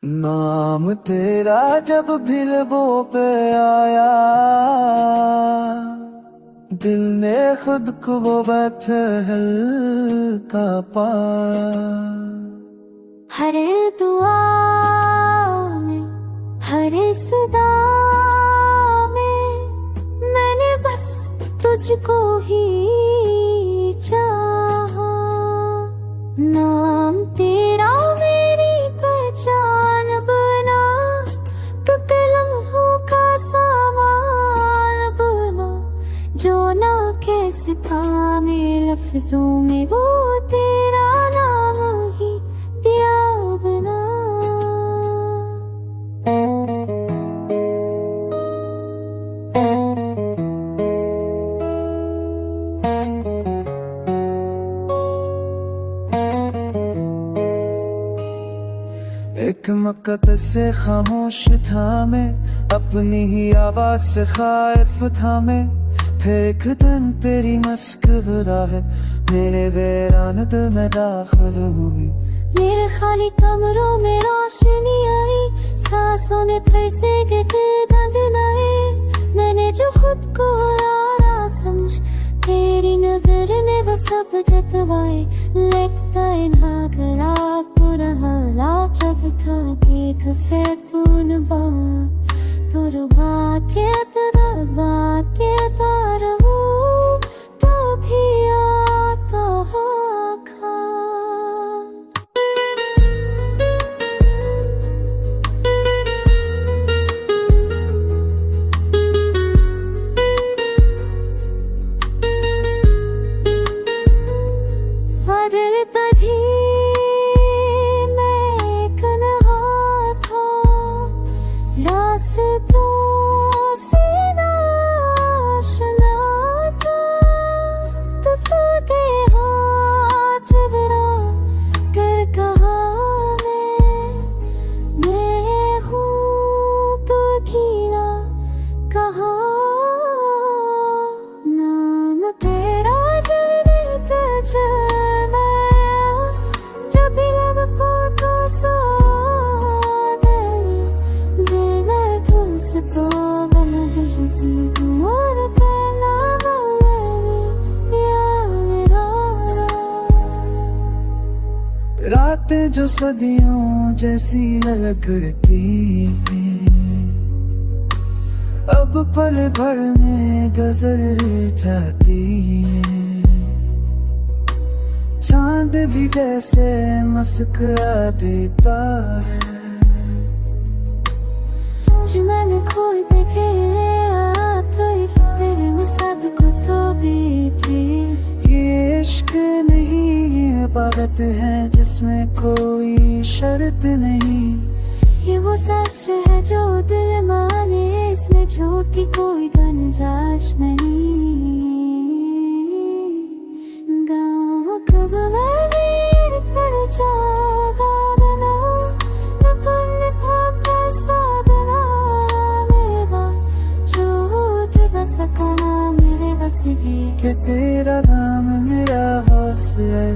नाम तेरा जब भी लबों पे आया, दिल ने खुद को वो बात हल्का पाया। हर दुआ में, हर सदा में मैंने बस तुझको ही चाहा। नाम तेरा मेरी पहचान बना, टूटे लम्हों का सामान बना। जो ना कैसे पाने लफ्जों में वो तेरा नाम ही पिया बना। एक मकत से खामोश था मैं, अपनी ही आवाज से खाइफ था मैं। फिर एक दिन तेरी मुस्कुराहट मेरे वीरान दिल में दाखिल हुई। मेरे खाली कमरों में रोशनी आई, सांसों में फिर से धड़कन आई। मैंने जो खुद को यारा समझ, तेरी नजर ने वो सब जतवाए। लगता है ना गला पूरा हला जब था देख से तून बा तुरबा के तरबा के तारहू तो भी आता हो खा। बदलता जी मैं एक नहा था, रास्तों से नाशना था। तो फूटे हाथ बरा कर कहा मैं हूँ तो खीना कहा। नाम तेरा जल्दी पे रातें जो सदियों जैसी लगती हैं, अब पल भर में गुजर जाती हैं। चांद भी जैसे मुस्कुरा देता है, जो मैंने खोई देखे तेरे मुसाद को तो भी थे। ये इश्क नहीं है, बात है जिसमें कोई शर्त नहीं। ये वो सच है जो दिल माने, इसमें झूठी कोई गुंजाइश नहीं। गाँव कब मैंने पड़ जागा बना, नपन था कैसा बना मेरा। झूठ बस कना मेरे बस कि तेरा नाम मेरा हौसला